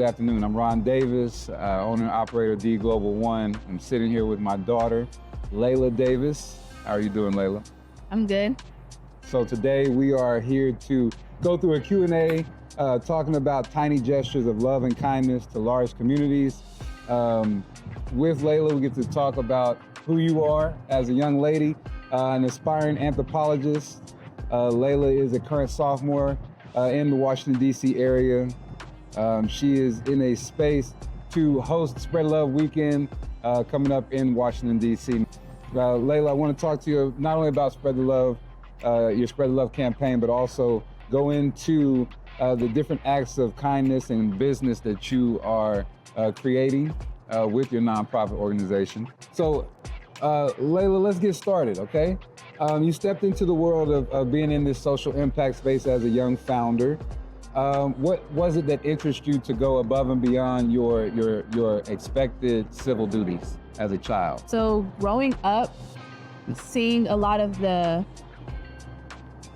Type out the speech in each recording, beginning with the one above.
good afternoon. I'm Ron Davis, owner and operator of D Global One. I'm sitting here with my daughter, Laila Davis. How are you doing, Laila? I'm good. So today we are here to go through a Q&A, talking about tiny gestures of love and kindness to large communities. With Laila, we get to talk about who you are as a young lady, an aspiring anthropologist. Laila is a current sophomore in the Washington, D.C. area. She is in a space to host Spread Love Weekend coming up in Washington, D.C. Laila, I want to talk to you not only about Spread the Love, your Spread the Love campaign, but also go into the different acts of kindness and business that you are creating with your nonprofit organization. So, Laila, let's get started, okay? You stepped into the world of being in this social impact space as a young founder. What was it that interested you to go above and beyond your expected civil duties as a child? So growing up, seeing a lot of the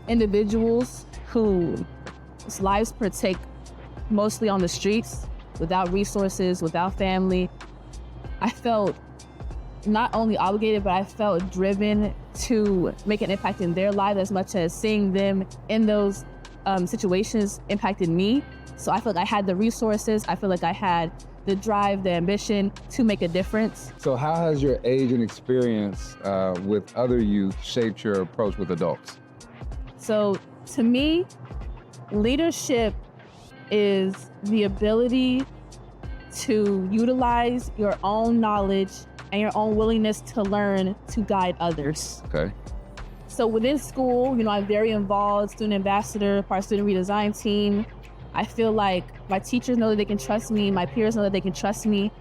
individuals whose lives partake mostly on the streets, without resources, without family, I felt not only obligated, but I felt driven to make an impact in their lives as much as seeing them in those situations impacted me. So I feel like I had the resources, I feel like I had the drive, the ambition to make a difference. So how has your age and experience with other youth shaped your approach with adults? So to me, leadership is the ability to utilize your own knowledge and your own willingness to learn to guide others. Okay. So within school, I'm very involved, student ambassador, part of student redesign team. I feel like my teachers know that they can trust me. My peers know that they can trust me.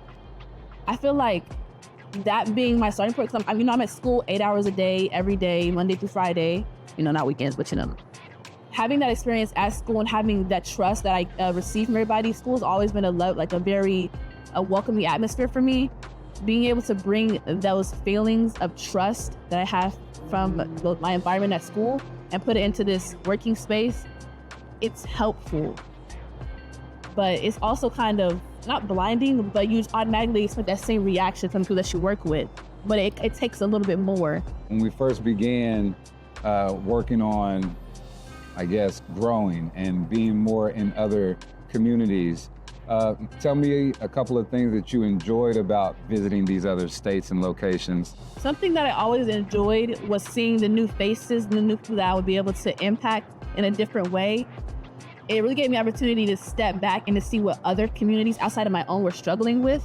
I feel like that being my starting point, because I'm at school 8 hours a day, every day, Monday through Friday, not weekends, but having that experience at school and having that trust that I receive from everybody. School's always been a very welcoming atmosphere for me. Being able to bring those feelings of trust that I have from my environment at school and put it into this working space, it's helpful. But it's also kind of not blinding, but you automatically expect that same reaction from people that you work with. But it takes a little bit more. When we first began working on, I guess, growing and being more in other communities, tell me a couple of things that you enjoyed about visiting these other states and locations. Something that I always enjoyed was seeing the new faces, the new people that I would be able to impact in a different way. It really gave me the opportunity to step back and to see what other communities outside of my own were struggling with.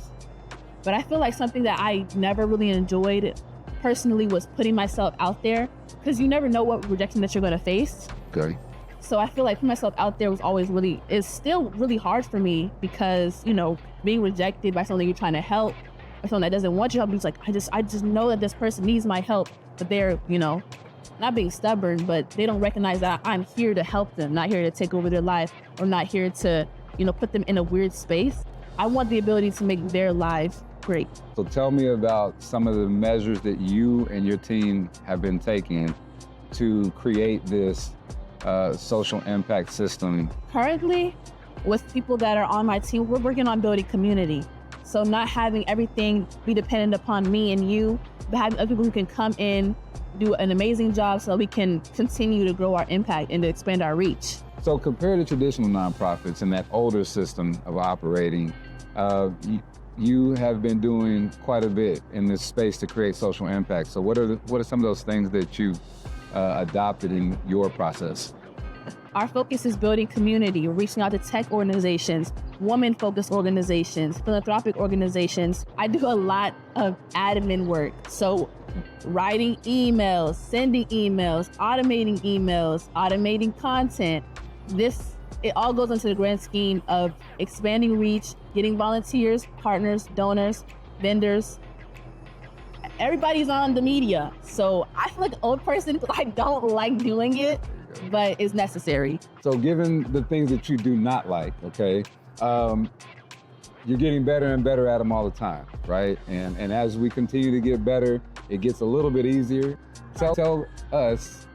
But I feel like something that I never really enjoyed personally was putting myself out there, because you never know what rejection that you're going to face. Okay. So I feel like putting myself out there is still really hard for me, because, being rejected by someone that you're trying to help, or someone that doesn't want your help, it's like, I just know that this person needs my help, but they're, not being stubborn, but they don't recognize that I'm here to help them, not here to take over their life, or not here to, put them in a weird space. I want the ability to make their lives great. So tell me about some of the measures that you and your team have been taking to create this social impact system. Currently, with people that are on my team, we're working on building community. So not having everything be dependent upon me and you, but having other people who can come in, do an amazing job so that we can continue to grow our impact and to expand our reach. So compared to traditional nonprofits and that older system of operating, you have been doing quite a bit in this space to create social impact. So what are some of those things that you adopted in your process? Our focus is building community, reaching out to tech organizations, women-focused organizations, philanthropic organizations. I do a lot of admin work. So writing emails, sending emails, automating content. It all goes into the grand scheme of expanding reach, getting volunteers, partners, donors, vendors. Everybody's on the media. So I feel like an old person because I don't like doing it, but it's necessary. So given the things that you do not like, okay, you're getting better and better at them all the time, right? And as we continue to get better, it gets a little bit easier. Tell us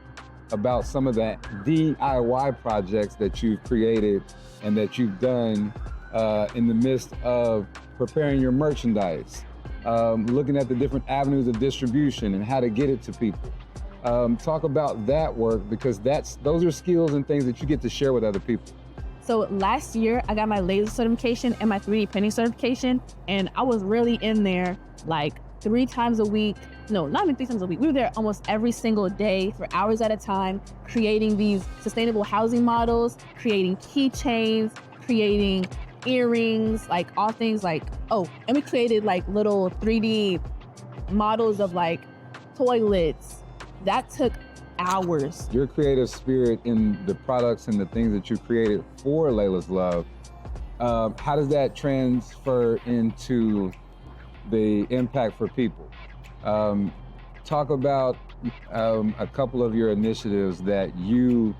about some of the DIY projects that you've created and that you've done in the midst of preparing your merchandise, looking at the different avenues of distribution and how to get it to people. Talk about that work, because those are skills and things that you get to share with other people. So last year, I got my laser certification and my 3D printing certification, and I was really in there like 3 times a week. No, not even 3 times a week. We were there almost every single day for hours at a time, creating these sustainable housing models, creating keychains, creating earrings, like all things like, and we created like little 3D models of like toilets. That took hours. Your creative spirit in the products and the things that you created for Laila's Love, how does that transfer into the impact for people? Talk about a couple of your initiatives that you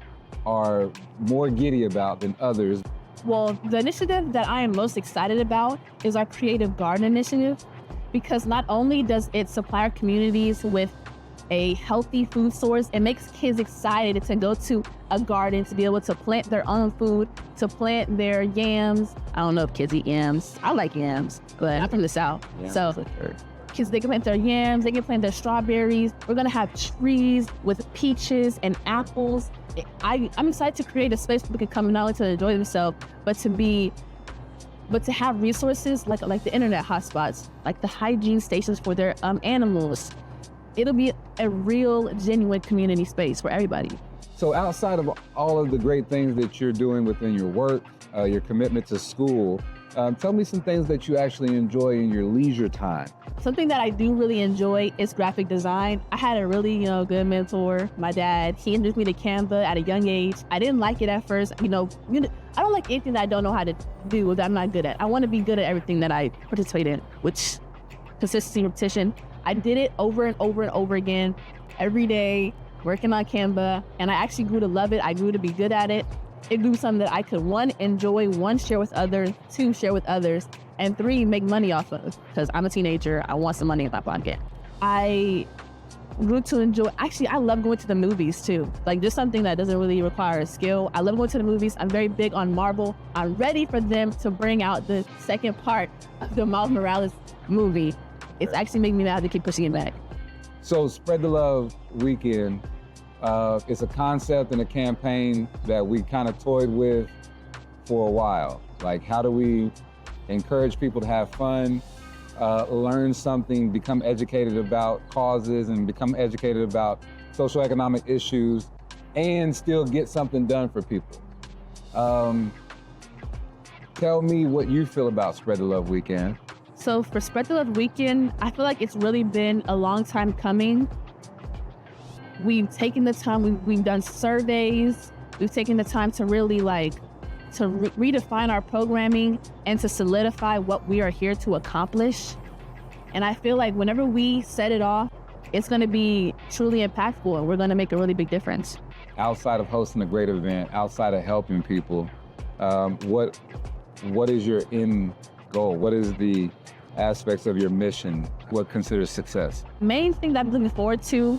are more giddy about than others. Well, the initiative that I am most excited about is our Creative Garden Initiative, because not only does it supply our communities with a healthy food source, it makes kids excited to go to a garden, to be able to plant their own food, to plant their yams. I don't know if kids eat yams. I like yams, but I'm from the South. Yeah, so kids, they can plant their yams, they can plant their strawberries. We're gonna have trees with peaches and apples. I'm excited to create a space where people can come not only to enjoy themselves, but to have resources like the internet hotspots, like the hygiene stations for their animals. It'll be a real, genuine community space for everybody. So outside of all of the great things that you're doing within your work, your commitment to school, tell me some things that you actually enjoy in your leisure time. Something that I do really enjoy is graphic design. I had a really, good mentor, my dad. He introduced me to Canva at a young age. I didn't like it at first. I don't like anything that I don't know how to do or that I'm not good at. I want to be good at everything that I participate in, which consistency, repetition. I did it over and over and over again, every day, working on Canva, and I actually grew to love it. I grew to be good at it. It grew something that I could, 1, enjoy, 1, share with others, 2, share with others, and 3, make money off of, because I'm a teenager. I want some money in my pocket. I grew to enjoy, actually, I love going to the movies too. Like, just something that doesn't really require a skill. I love going to the movies. I'm very big on Marvel. I'm ready for them to bring out the second part of the Miles Morales movie. It's actually making me mad to keep pushing it back. So Spread the Love Weekend, it's a concept and a campaign that we kind of toyed with for a while. Like, how do we encourage people to have fun, learn something, become educated about causes and become educated about social economic issues, and still get something done for people? Tell me what you feel about Spread the Love Weekend. So for Spread the Love Weekend, I feel like it's really been a long time coming. We've taken the time, we've done surveys, we've taken the time to really redefine our programming and to solidify what we are here to accomplish. And I feel like whenever we set it off, it's gonna be truly impactful and we're gonna make a really big difference. Outside of hosting a great event, outside of helping people, what is your end goal? What is the aspects of your mission? What considers success? Main thing that I'm looking forward to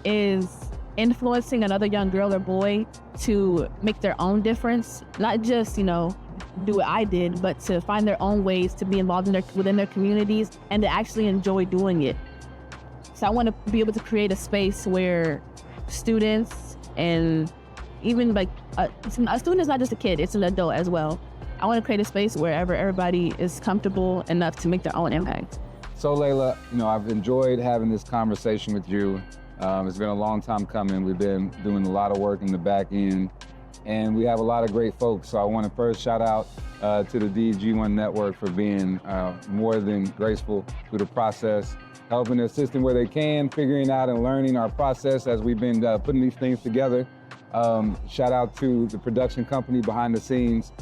is influencing another young girl or boy to make their own difference. Not just, do what I did, but to find their own ways to be involved within their communities and to actually enjoy doing it. So I want to be able to create a space where students and even a student is not just a kid, it's an adult as well. I want to create a space wherever everybody is comfortable enough to make their own impact. So Laila, I've enjoyed having this conversation with you. It's been a long time coming. We've been doing a lot of work in the back end, and we have a lot of great folks. So I want to first shout out to the DG1 Network for being more than graceful through the process, helping the system where they can, figuring out and learning our process as we've been putting these things together. Shout out to the production company behind the scenes,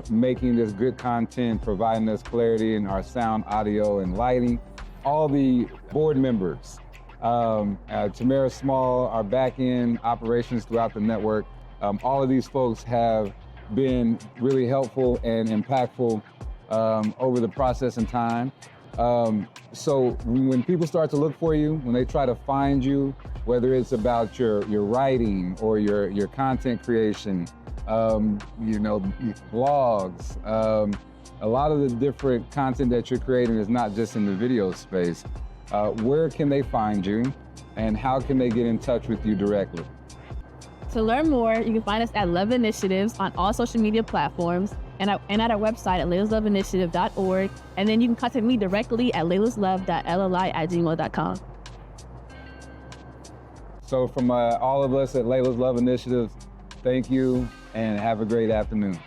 making this good content, providing us clarity in our sound, audio, and lighting. All the board members, Tamara Small, our back-end operations throughout the network. All of these folks have been really helpful and impactful over the process and time. So when people start to look for you, when they try to find you, whether it's about your writing or your content creation, blogs, a lot of the different content that you're creating is not just in the video space. Where can they find you, and how can they get in touch with you directly? To learn more, you can find us at Love Initiatives on all social media platforms and at our website at lailasloveinitiative.org. And then you can contact me directly at lailaslove.lli@gmail.com. So from all of us at Laila's Love Initiative, thank you and have a great afternoon.